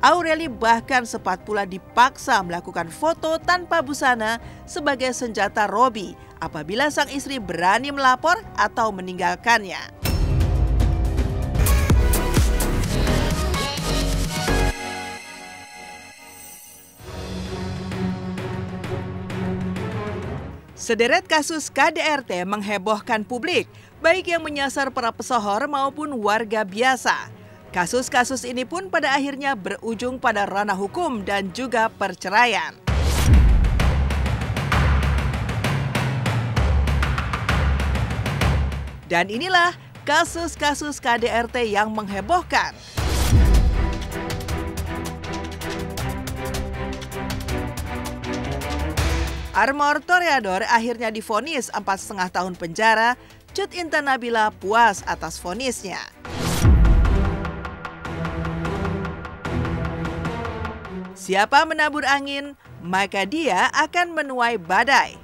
Aureli bahkan sempat pula dipaksa melakukan foto tanpa busana sebagai senjata Robi apabila sang istri berani melapor atau meninggalkannya. Sederet kasus KDRT menghebohkan publik, baik yang menyasar para pesohor maupun warga biasa. Kasus-kasus ini pun pada akhirnya berujung pada ranah hukum dan juga perceraian. Dan inilah kasus-kasus KDRT yang menghebohkan. Armor Toreador akhirnya divonis 4,5 tahun penjara. Cut Intan Nabila puas atas vonisnya. Siapa menabur angin, maka dia akan menuai badai.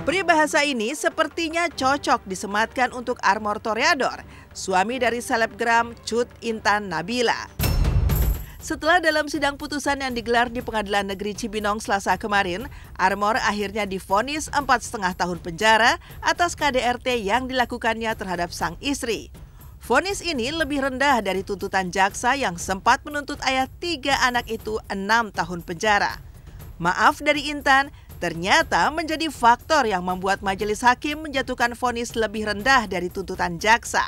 Peribahasa ini sepertinya cocok disematkan untuk Armor Toreador, suami dari selebgram Cut Intan Nabila. Setelah dalam sidang putusan yang digelar di Pengadilan Negeri Cibinong Selasa kemarin, Armor akhirnya divonis 4,5 tahun penjara atas KDRT yang dilakukannya terhadap sang istri. Vonis ini lebih rendah dari tuntutan jaksa yang sempat menuntut ayah 3 anak itu 6 tahun penjara. Maaf dari Intan, ternyata menjadi faktor yang membuat majelis hakim menjatuhkan vonis lebih rendah dari tuntutan jaksa.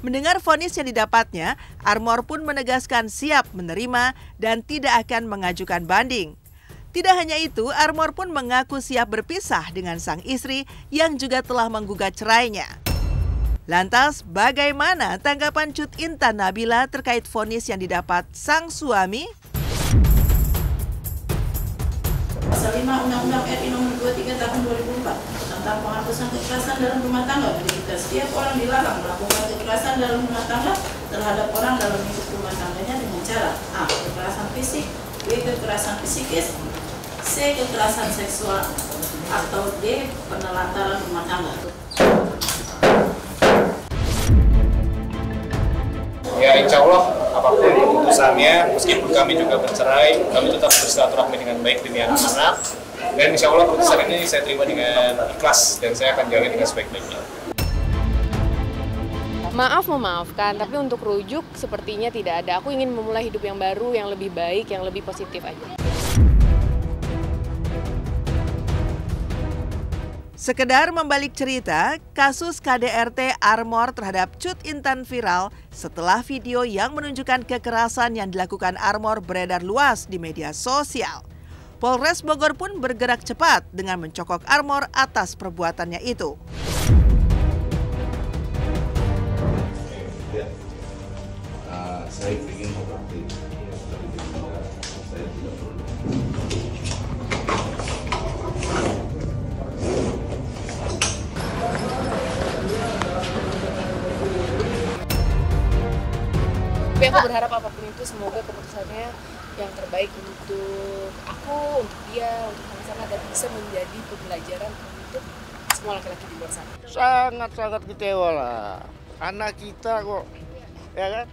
Mendengar vonis yang didapatnya, Armor pun menegaskan siap menerima dan tidak akan mengajukan banding. Tidak hanya itu, Armor pun mengaku siap berpisah dengan sang istri yang juga telah menggugat cerainya. Lantas, bagaimana tanggapan Cut Intan Nabila terkait vonis yang didapat sang suami? Pasal 5 Undang-Undang RI Nomor 23 Tahun 2004 tentang penghapusan kekerasan dalam rumah tangga menyebutkan setiap orang dilarang melakukan kekerasan dalam rumah tangga terhadap orang dalam hidup rumah tangganya dengan cara A. Kekerasan fisik, B. Kekerasan psikis, C. Kekerasan seksual, atau D. Penelantaran rumah tangga. Ya insya Allah apapun keputusannya, meskipun kami juga bercerai, kami tetap bersilaturahmi dengan baik demi anak-anak. Dan insya Allah keputusan ini saya terima dengan ikhlas dan saya akan jalani dengan sebaik-baiknya. Maaf memaafkan, tapi untuk rujuk sepertinya tidak ada. Aku ingin memulai hidup yang baru, yang lebih baik, yang lebih positif aja. Sekedar membalik cerita, kasus KDRT Armor terhadap Cut Intan viral setelah video yang menunjukkan kekerasan yang dilakukan Armor beredar luas di media sosial. Polres Bogor pun bergerak cepat dengan mencokok Armor atas perbuatannya itu. Saya ingin kooperatif, tapi saya tidak perlu. Tapi aku berharap apapun itu semoga keputusannya yang terbaik untuk aku, untuk dia, untuk sama-sama dan bisa menjadi pembelajaran untuk semua laki-laki di luar sana. Sangat-sangat kecewa lah. Anak kita kok, ya kan?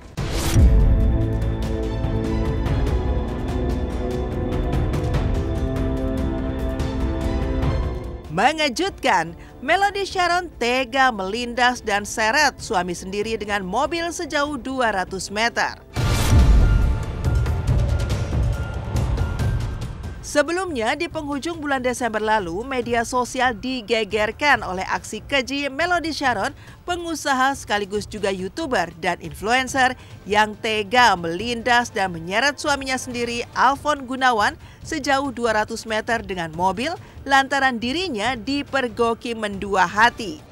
Mengejutkan, Melody Sharon tega melindas dan seret suami sendiri dengan mobil sejauh 200 meter. Sebelumnya, di penghujung bulan Desember lalu, media sosial digegerkan oleh aksi keji Melody Sharon, pengusaha sekaligus juga YouTuber dan influencer yang tega melindas dan menyeret suaminya sendiri, Alfon Gunawan, sejauh 200 meter dengan mobil lantaran dirinya dipergoki mendua hati.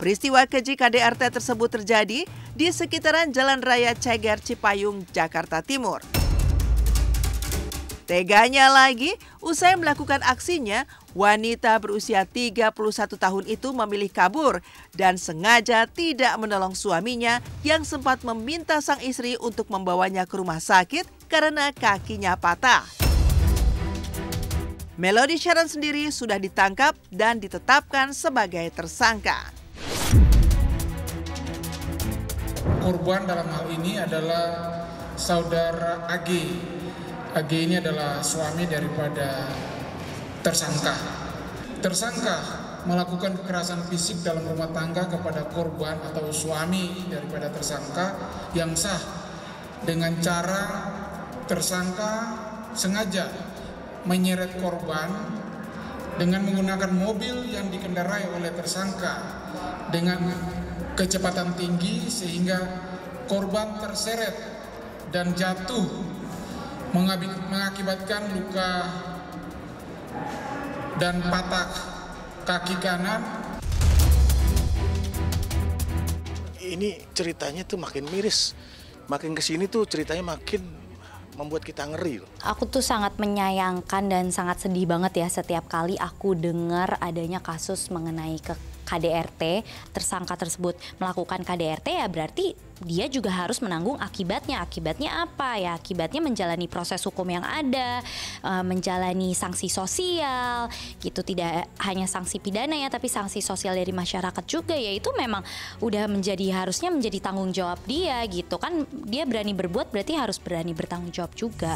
Peristiwa keji KDRT tersebut terjadi di sekitaran Jalan Raya Ceger Cipayung, Jakarta Timur. Teganya lagi, usai melakukan aksinya, wanita berusia 31 tahun itu memilih kabur dan sengaja tidak menolong suaminya yang sempat meminta sang istri untuk membawanya ke rumah sakit karena kakinya patah. Melody Sharon sendiri sudah ditangkap dan ditetapkan sebagai tersangka. korban dalam hal ini adalah saudara AG. AG ini adalah suami daripada tersangka. Tersangka melakukan kekerasan fisik dalam rumah tangga kepada korban atau suami daripada tersangka yang sah dengan cara tersangka sengaja menyeret korban dengan menggunakan mobil yang dikendarai oleh tersangka dengan kecepatan tinggi sehingga korban terseret dan jatuh mengakibatkan luka dan patah kaki kanan. Ini ceritanya tuh makin miris, makin kesini tuh ceritanya makin membuat kita ngeri. Aku tuh sangat menyayangkan dan sangat sedih banget ya setiap kali aku dengar adanya kasus mengenai KDRT, tersangka tersebut melakukan KDRT ya berarti dia juga harus menanggung akibatnya. Akibatnya apa ya? Akibatnya menjalani proses hukum yang ada, menjalani sanksi sosial gitu, tidak hanya sanksi pidana ya tapi sanksi sosial dari masyarakat juga ya. Itu memang udah harusnya menjadi tanggung jawab dia gitu kan. Dia berani berbuat berarti harus berani bertanggung jawab juga.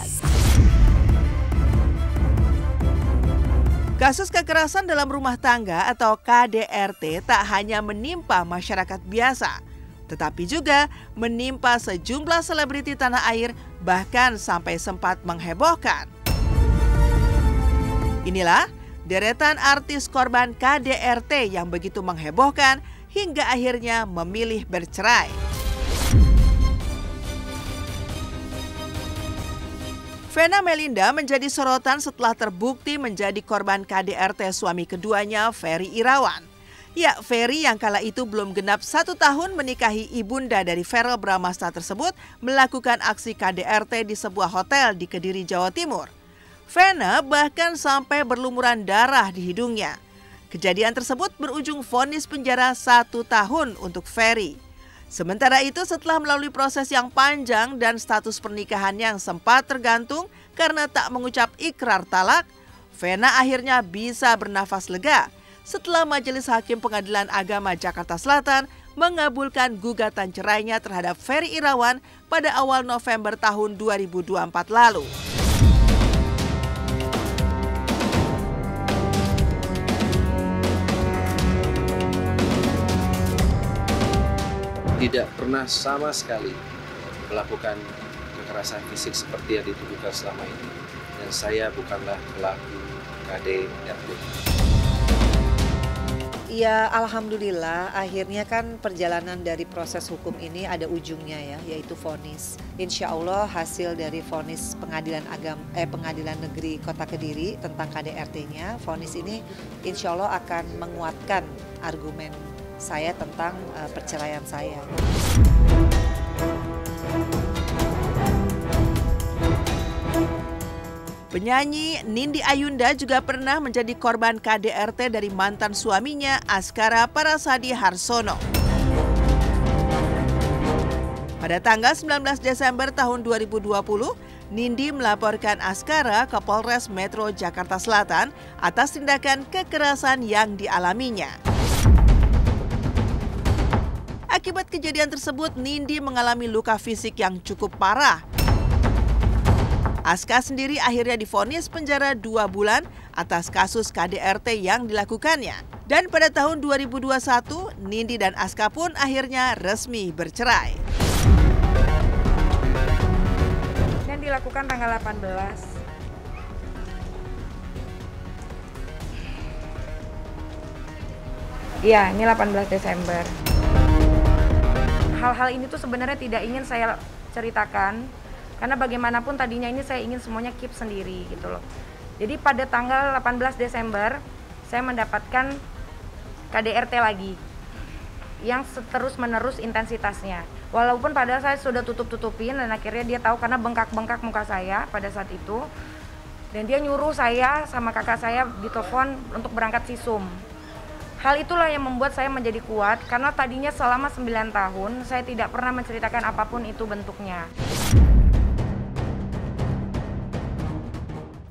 Kasus kekerasan dalam rumah tangga atau KDRT tak hanya menimpa masyarakat biasa, tetapi juga menimpa sejumlah selebriti tanah air, bahkan sampai sempat menghebohkan. Inilah deretan artis korban KDRT yang begitu menghebohkan hingga akhirnya memilih bercerai. Vena Melinda menjadi sorotan setelah terbukti menjadi korban KDRT suami keduanya, Ferry Irawan. Ya, Ferry yang kala itu belum genap 1 tahun menikahi ibunda dari Verrel Bramasta tersebut melakukan aksi KDRT di sebuah hotel di Kediri, Jawa Timur. Vena bahkan sampai berlumuran darah di hidungnya. Kejadian tersebut berujung vonis penjara 1 tahun untuk Ferry. Sementara itu setelah melalui proses yang panjang dan status pernikahan yang sempat tergantung karena tak mengucap ikrar talak, Vena akhirnya bisa bernafas lega setelah Majelis Hakim Pengadilan Agama Jakarta Selatan mengabulkan gugatan cerainya terhadap Ferry Irawan pada awal November tahun 2024 lalu. Tidak pernah sama sekali melakukan kekerasan fisik seperti yang dituduhkan selama ini. Dan saya bukanlah pelaku KDRT. Ya, alhamdulillah akhirnya kan perjalanan dari proses hukum ini ada ujungnya ya, yaitu vonis. Insya Allah hasil dari vonis Pengadilan Negeri Kota Kediri tentang KDRT-nya, vonis ini insya Allah akan menguatkan argumen saya tentang perceraian saya. Penyanyi Nindi Ayunda juga pernah menjadi korban KDRT dari mantan suaminya Askara Parasadi Harsono. Pada tanggal 19 Desember tahun 2020, Nindi melaporkan Askara ke Polres Metro Jakarta Selatan atas tindakan kekerasan yang dialaminya. Akibat kejadian tersebut, Nindi mengalami luka fisik yang cukup parah. Aska sendiri akhirnya divonis penjara 2 bulan atas kasus KDRT yang dilakukannya. Dan pada tahun 2021, Nindi dan Aska pun akhirnya resmi bercerai. Dan dilakukan tanggal 18. Iya, ini 18 Desember. Hal-hal ini tuh sebenarnya tidak ingin saya ceritakan karena bagaimanapun tadinya ini saya ingin semuanya keep sendiri gitu loh. Jadi pada tanggal 18 Desember saya mendapatkan KDRT lagi yang terus menerus intensitasnya. Walaupun padahal saya sudah tutup-tutupin dan akhirnya dia tahu karena bengkak-bengkak muka saya pada saat itu. Dan dia nyuruh saya sama kakak saya ditelepon untuk berangkat visum. Hal itulah yang membuat saya menjadi kuat karena tadinya selama 9 tahun saya tidak pernah menceritakan apapun itu bentuknya.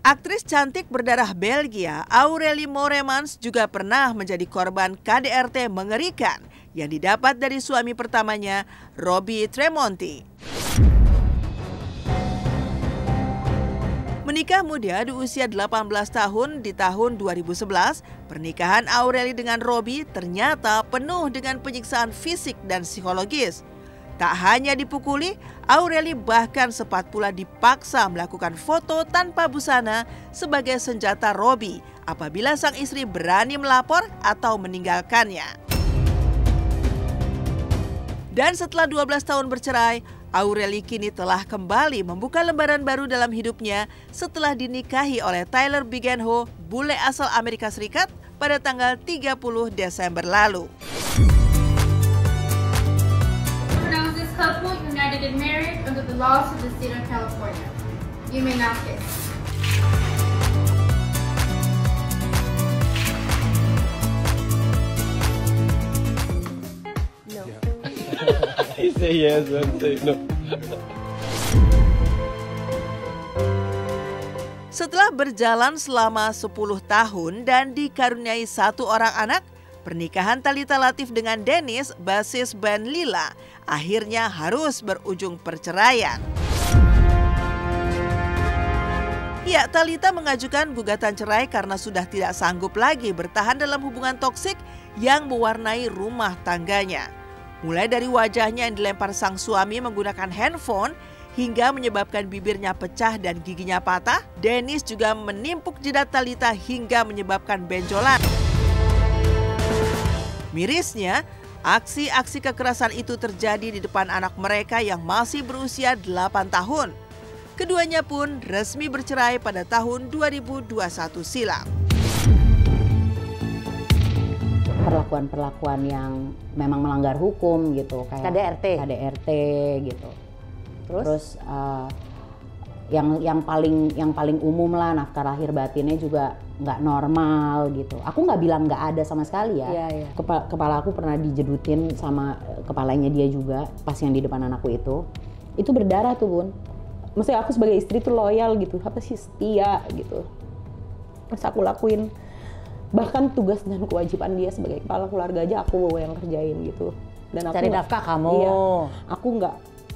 Aktris cantik berdarah Belgia, Aurélie Mooremans juga pernah menjadi korban KDRT mengerikan yang didapat dari suami pertamanya, Robby Tremonti. Menikah muda di usia 18 tahun di tahun 2011, pernikahan Aureli dengan Robby ternyata penuh dengan penyiksaan fisik dan psikologis. Tak hanya dipukuli, Aureli bahkan sempat pula dipaksa melakukan foto tanpa busana sebagai senjata Robby apabila sang istri berani melapor atau meninggalkannya. Dan setelah 12 tahun bercerai, Aureli kini telah kembali membuka lembaran baru dalam hidupnya setelah dinikahi oleh Tyler Bigenho, bule asal Amerika Serikat, pada tanggal 30 Desember lalu. Couple united in marriage under the laws of the state of California. You may now kiss. No. I say yes, I say no. Setelah berjalan selama 10 tahun dan dikaruniai 1 orang anak, pernikahan Thalita Latif dengan Dennis, basis band Lila, akhirnya harus berujung perceraian. Ya, Thalita mengajukan gugatan cerai karena sudah tidak sanggup lagi bertahan dalam hubungan toksik yang mewarnai rumah tangganya. Mulai dari wajahnya yang dilempar sang suami menggunakan handphone hingga menyebabkan bibirnya pecah dan giginya patah, Dennis juga menimpuk jidat Thalita hingga menyebabkan benjolan. Mirisnya, aksi-aksi kekerasan itu terjadi di depan anak mereka yang masih berusia 8 tahun. Keduanya pun resmi bercerai pada tahun 2021 silam. Perlakuan-perlakuan yang memang melanggar hukum gitu, kayak KDRT gitu. Terus yang paling umum lah, nafkah lahir batinnya juga nggak normal gitu. Aku nggak bilang nggak ada sama sekali ya. Iya. Kepala aku pernah dijedutin sama kepalanya dia juga pas yang di depan anakku itu berdarah tuh, Bun. Maksudnya aku sebagai istri tuh loyal gitu, apa sih, setia gitu. Terus aku lakuin, bahkan tugas dan kewajiban dia sebagai kepala keluarga aja aku yang kerjain gitu. Dan aku cari nafkah kamu. Iya, aku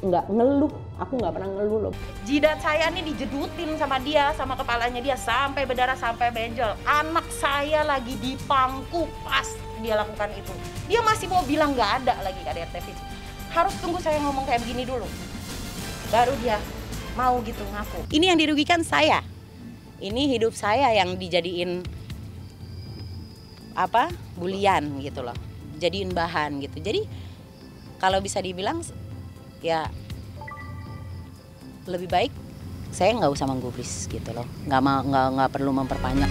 nggak ngeluh, aku nggak pernah ngeluh loh. Jidat saya nih dijedutin sama dia, sama kepalanya dia sampai berdarah, sampai benjol. Anak saya lagi di pangku pas dia lakukan itu. Dia masih mau bilang nggak ada lagi KDRT fisik. Harus tunggu saya ngomong kayak begini dulu, baru dia mau gitu ngaku. Ini yang dirugikan saya. Ini hidup saya yang dijadiin bulian gitu loh, jadiin bahan gitu. Jadi kalau bisa dibilang ya lebih baik saya nggak usah menggubris gitu loh, nggak perlu memperpanjang.